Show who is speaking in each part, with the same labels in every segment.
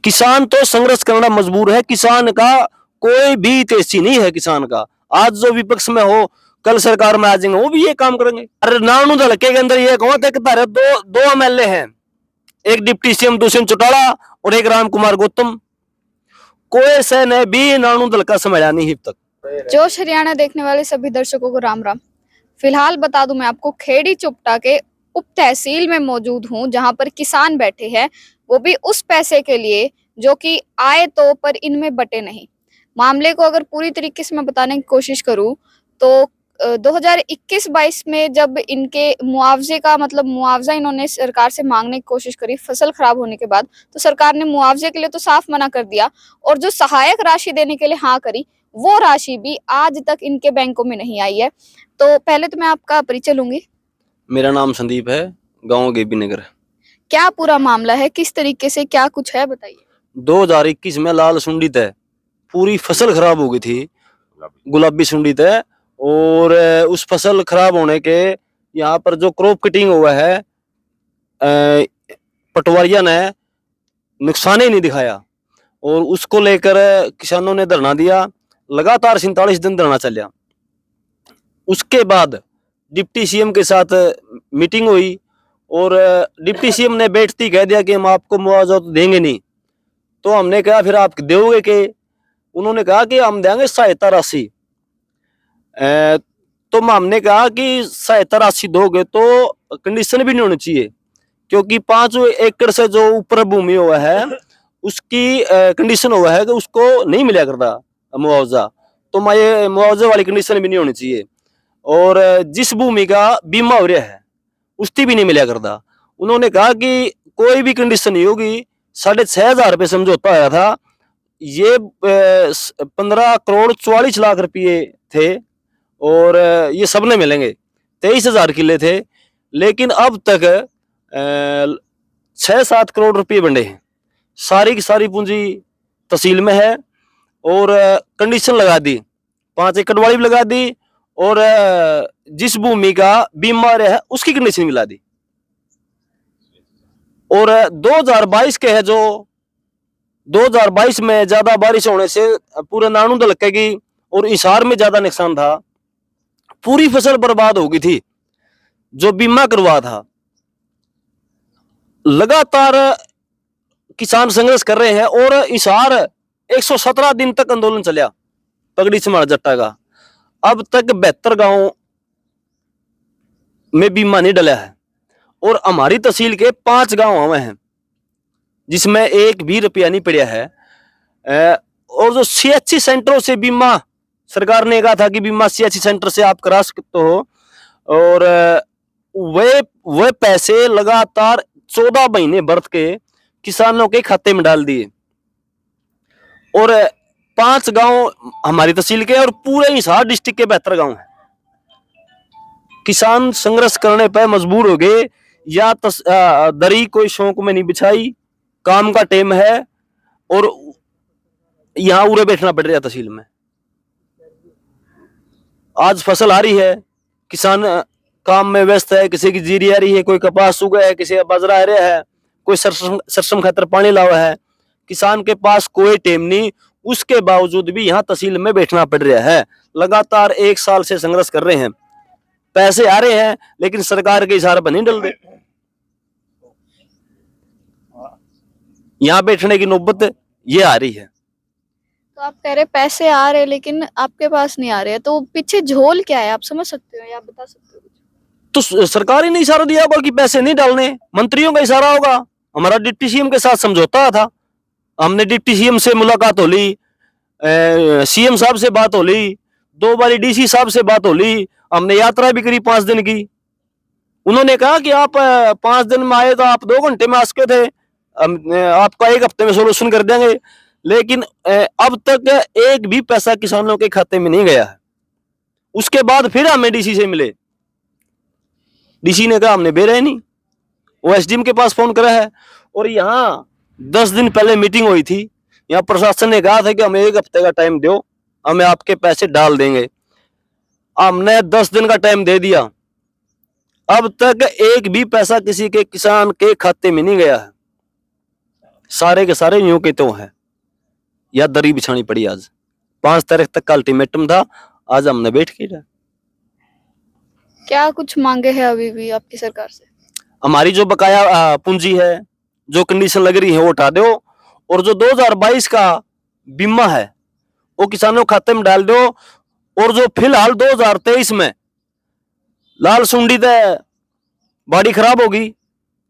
Speaker 1: किसान तो संघर्ष करना मजबूर है। किसान का कोई भी तेजी नहीं है। किसान का आज जो विपक्ष में हो, कल सरकार में आ जाएंगे, वो भी ये काम करेंगे। अरे नानू हल्के के अंदर ये कौन थे कि दो एमएलए हैं, एक डिप्टी सीएम दुष्यंत चौटाला और एक राम कुमार गौतम। कोई से ने भी नानू दल का समझा नहीं अब तक।
Speaker 2: जोश हरियाणा देखने वाले सभी दर्शकों को राम राम। फिलहाल बता दूं मैं आपको, खेड़ी चुपटा के उप तहसील में मौजूद हूं, जहां पर किसान बैठे हैं, वो भी उस पैसे के लिए जो कि आए तो पर इनमें बटे नहीं। मामले को अगर पूरी तरीके से मैं बताने की कोशिश करूं तो 2021-22 में जब इनके मुआवजे का मतलब मुआवजा इन्होंने सरकार से मांगने की कोशिश करी फसल खराब होने के बाद, तो सरकार ने मुआवजे के लिए तो साफ मना कर दिया और जो सहायक राशि देने के लिए हाँ करी, वो राशि भी आज तक इनके बैंकों में नहीं आई है। तो पहले तो मैं आपका परिचय लूंगी।
Speaker 1: मेरा नाम संदीप है, गांव गेबी नगर।
Speaker 2: क्या पूरा मामला है, किस तरीके से क्या कुछ है, बताइए।
Speaker 1: 2021 में लाल सुंडी तय पूरी फसल खराब हो गई थी, गुलाबी सुंडी तय। और उस फसल खराब होने के यहाँ पर जो क्रॉप कटिंग हुआ है, पटवारिया ने नुकसान ही नहीं दिखाया और उसको लेकर किसानों ने धरना दिया। लगातार 47 दिन धरना चला। उसके बाद डिप्टी सीएम के साथ मीटिंग हुई और डिप्टी सीएम ने बैठती कह दिया कि हम आपको मुआवजा तो देंगे नहीं। तो हमने कहा फिर आप दोगे के? उन्होंने कहा कि हम देंगे सहायता राशि। तो हमने कहा कि सहायता राशि दोगे तो कंडीशन भी नहीं होनी चाहिए, क्योंकि 5 एकड़ से जो ऊपर भूमि हुआ है उसकी कंडीशन हुआ है कि उसको नहीं मिला करता मुआवजा। तो ये मुआवजे वाली कंडीशन भी नहीं होनी चाहिए। और जिस भूमि का बीमा हो रहा है उसकी भी नहीं मिला करता। उन्होंने कहा कि कोई भी कंडीशन नहीं होगी। 6,500 रुपये समझौता आया था। ये 15 करोड़ 44 लाख रुपये थे और ये सबने मिलेंगे। 23,000 किले थे, लेकिन अब तक 6-7 करोड़ रुपये बंटे हैं। सारी की सारी पूंजी तहसील में है और कंडीशन लगा दी, 5 एकड़ वाली भी लगा दी और जिस भूमि का बीमा है उसकी कंडीशन मिला दी। और 2022 के है जो 2022 में ज्यादा बारिश होने से पूरे नानू दलकेगी और हिसार में ज्यादा नुकसान था। पूरी फसल बर्बाद हो गई थी जो बीमा करवा था। लगातार किसान संघर्ष कर रहे हैं और हिसार 117 दिन तक आंदोलन चला पगड़ी समार जट्टा का। अब तक 72 गांव में बीमा नहीं डला है और हमारी तहसील के 5 गांव हुए हैं जिसमें 1 भी रुपया नहीं पड़ा है। और जो CHC सेंटरों से बीमा सरकार ने कहा था कि बीमा CHC सेंटर से आप करा सकते हो, और वे पैसे लगातार 14 महीने बरत के किसानों के खाते में डाल दिए। और 5 गांव हमारी तहसील के और पूरे हिसार डिस्ट्रिक्ट के 72 गांव हैं। किसान संघर्ष करने पर मजबूर हो गए। या दरी कोई शौक में नहीं बिछाई, काम का टाइम है और यहाँ उरे बैठना पड़ रहा है तहसील में। आज फसल आ रही है, किसान काम में व्यस्त है, किसी की जीरी आ रही है, कोई कपास उगा है, किसी का बाजरा आ रहा है, कोई सरसम खातर पानी लावा है। किसान के पास कोई टाइम नहीं, उसके बावजूद भी यहाँ तहसील में बैठना पड़ रहा है। लगातार 1 साल से संघर्ष कर रहे हैं। पैसे आ रहे हैं लेकिन सरकार के इशारे पर नहीं डल रहे। यहाँ बैठने की नौबत ये आ रही है।
Speaker 2: तो आप कह रहे पैसे आ रहे लेकिन आपके पास नहीं आ रहे, तो पीछे झोल क्या है, आप समझ सकते हो या आप बता सकते हो?
Speaker 1: तो सरकार ही ने इशारा दिया होगा कि पैसे नहीं डालने, मंत्रियों का इशारा होगा। हमारा डिप्टी सीएम के साथ समझौता था, हमने डिप्टी सीएम से मुलाकात हो ली, सीएम साहब से बात हो ली, 2 बारी DC साहब से बात हो ली, हमने यात्रा भी करी 5 दिन की। उन्होंने कहा कि आप 5 दिन में आए तो आप 2 घंटे में आ सके थे, आपका 1 हफ्ते में सोल्यूशन कर देंगे। लेकिन अब तक 1 भी पैसा किसानों के खाते में नहीं गया है। उसके बाद फिर हमें DC से मिले, DC ने कहा हमने बेरा नहीं। वो SDM के पास फोन करा है और यहाँ 10 दिन पहले मीटिंग हुई थी। यहाँ प्रशासन ने कहा था कि हमें 1 हफ्ते का टाइम दो, हमें आपके पैसे डाल देंगे। हमने 10 दिन का टाइम दे दिया, अब तक 1 भी पैसा किसी के किसान के खाते में नहीं गया है। सारे के सारे यूं के तो हैं, या दरी बिछानी पड़ी। आज 5 तारीख तक का अल्टीमेटम था, आज हमने बैठ के रहा।
Speaker 2: क्या कुछ मांगे हैं अभी भी आपकी सरकार से?
Speaker 1: हमारी जो बकाया पूंजी है, जो कंडीशन लग रही है, वो हटा दो, और जो 2022 का बीमा है वो किसानों के खाते में डाल दो, और जो फिलहाल 2023 में लाल सुंडी से बाड़ी खराब होगी,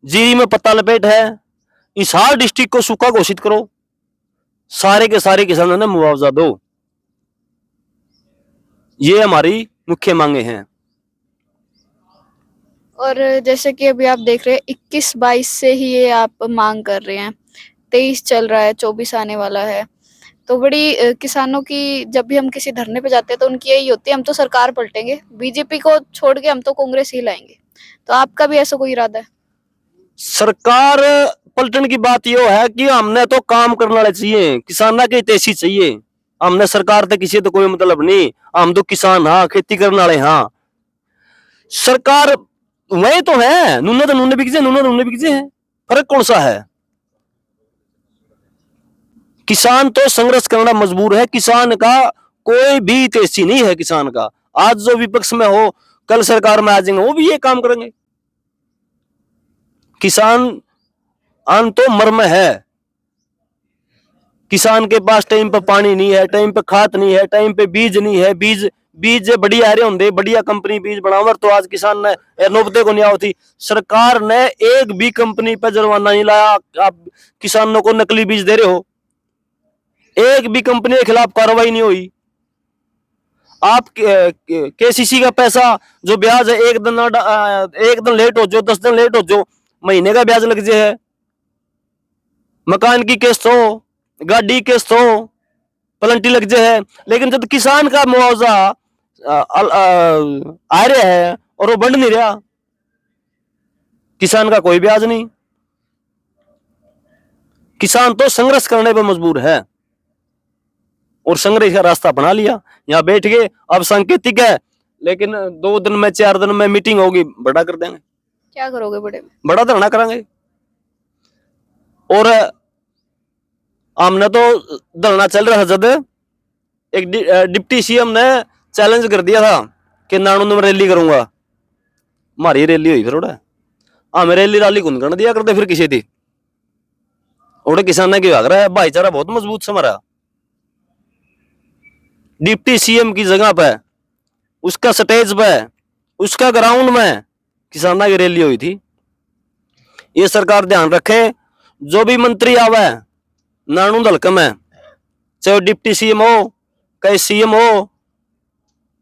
Speaker 1: जीरी में पत्ता लपेट है, इस हर डिस्ट्रिक्ट को सूखा घोषित करो, सारे के सारे किसानों ने मुआवजा दो। ये हमारी मुख्य मांगे हैं।
Speaker 2: और जैसे कि अभी आप देख रहे हैं 21-22 से ही ये आप मांग कर रहे हैं, 23 चल रहा है, 24 आने वाला है, तो बड़ी किसानों की जब भी हम किसी धरने पे जाते हैं तो उनकी यही होती है, हम तो सरकार पलटेंगे, बीजेपी को छोड़ के हम तो कांग्रेस ही लाएंगे। तो आपका भी ऐसा कोई इरादा है?
Speaker 1: सरकार पलटन की बात यो है कि हमने तो काम करने वाले चाहिए, किसाना के हितैषी चाहिए। हमने सरकार से किसी तो कोई मतलब नहीं, हम तो किसान हाँ, खेती करने वाले हाँ। सरकार वही तो है, नूने तो नूने बिक जाए, नूने नूने बिक जाए, फर्क कौन सा है? किसान तो संघर्ष करना मजबूर है, किसान का कोई भी हितैषी नहीं है। किसान का आज जो विपक्ष में हो, कल सरकार में आ जाएंगे, वो भी ये काम करेंगे। किसान अन्न तो मर्म है। किसान के पास टाइम पे पानी नहीं है, टाइम पे खाद नहीं है, टाइम पे बीज नहीं है, बीज बढ़िया आ रहे होंगे, बढ़िया कंपनी बीज बनावर, तो आज किसान ने नौबते को नहीं होती। सरकार ने एक भी कंपनी पे जुर्माना नहीं लाया, आप किसानों को नकली बीज दे रहे हो, एक भी कंपनी के खिलाफ कार्रवाई नहीं हुई। आप केसीसी का पैसा जो ब्याज है, एक दिन लेट हो जो, 10 दिन लेट हो जो, महीने का ब्याज लग जाए। मकान की किस्त हो, गाड़ी किस्त हो, पलंटी लग जाए, लेकिन जब किसान का मुआवजा आ रहा है और वो बढ़ नहीं रहा, किसान का कोई ब्याज नहीं। किसान तो संघर्ष करने पर मजबूर है, और संघर्ष का रास्ता बना लिया। यहाँ बैठ के अब सांकेतिक है, लेकिन 2 दिन में 4 दिन में मीटिंग होगी, बड़ा कर देंगे।
Speaker 2: क्या करोगे बड़े में?
Speaker 1: बड़ा धरना करेंगे। और हमने तो धरना चल रहा है, जब एक डिप्टी सीएम ने चैलेंज कर दिया था कि नानू में रैली करूंगा, हमारी रैली हुई, फिर उड़ा हमें रैली राली कौन करने दिया करते फिर किसी थी। और किसान की भाग रहा है, भाईचारा बहुत मजबूत से हमारा। डिप्टी सीएम की जगह पे, उसका स्टेज पे, उसका ग्राउंड में किसाना की रैली हुई थी। ये सरकार ध्यान रखे, जो भी मंत्री आवे नानू दलकम है, चाहे डिप्टी सीएम हो, चाहे सीएम हो,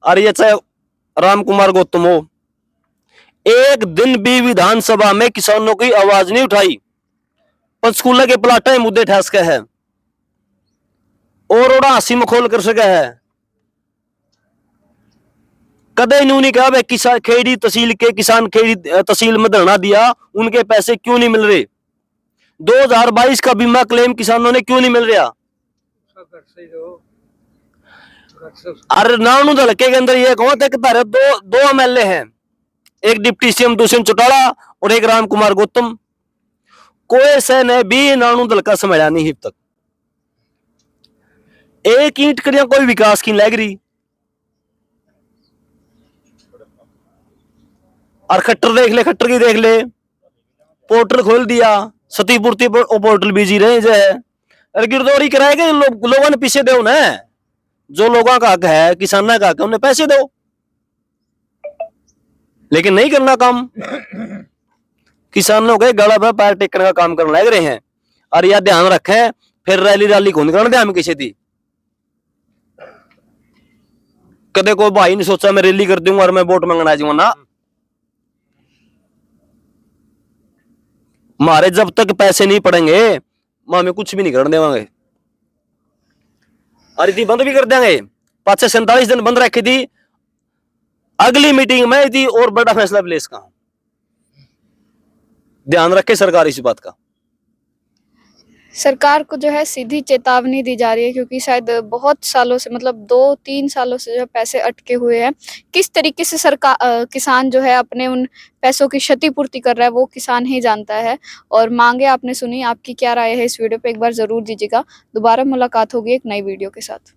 Speaker 1: और ये चाहे राम कुमार गौतम हो, एक दिन भी विधानसभा में किसानों की आवाज नहीं उठाई। पंचकूला के प्लाटा मुद्दे ठहस के है, और ओड़ा हंसी मखौल कर सके है। कदे नहीं कहा भाई किसान खेड़ी तहसील के किसान खेड़ी तहसील में धरना दिया, उनके पैसे क्यों नहीं मिल रहे? 2022 का बीमा क्लेम किसानों ने क्यों नहीं मिल रहा? अरे नानू हल्के के अंदर ये कौन थे, दो एमएलए हैं, एक डिप्टी सीएम दुष्यंत चौटाला और एक राम कुमार गौतम। कोई से ने भी नानू दल का समझा नहीं अब तक। एक ईंट करिया कोई विकास की लग रही। और खट्टर देख ले, खट्टर की देख ले, पोर्टल खोल दिया, सतीपूर्ति पोर्टल बिजी रहे जो है। अरे गिरदौरी कराएगा, लोगों ने पीछे दो ना, जो लोगों का हक है, किसानों का हक है, उन्हें पैसे दो, लेकिन नहीं करना काम। किसानों के गला पर पैर टेकने का काम करने लग रहे हैं। और यह ध्यान रखें, फिर रैली रैली कौन करने दे हम किसी दी। कदे कोई भाई नहीं सोचा मैं रैली कर दूंगा और मैं वोट मांगना जाऊंगा ना। हमारे जब तक पैसे नहीं पड़ेंगे, हमें कुछ भी नहीं करने देवांगे। और इतनी बंद भी कर देंगे, 5 से 47 दिन बंद रखी थी, अगली मीटिंग में थी और बड़ा फैसला प्लेस का। ध्यान रखे सरकार इस बात का।
Speaker 2: सरकार को जो है सीधी चेतावनी दी जा रही है, क्योंकि शायद बहुत सालों से, मतलब 2-3 सालों से जो है पैसे अटके हुए हैं। किस तरीके से किसान जो है अपने उन पैसों की क्षतिपूर्ति कर रहा है, वो किसान ही जानता है। और मांगे आपने सुनी, आपकी क्या राय है इस वीडियो पे एक बार ज़रूर दीजिएगा। दोबारा मुलाकात होगी एक नई वीडियो के साथ।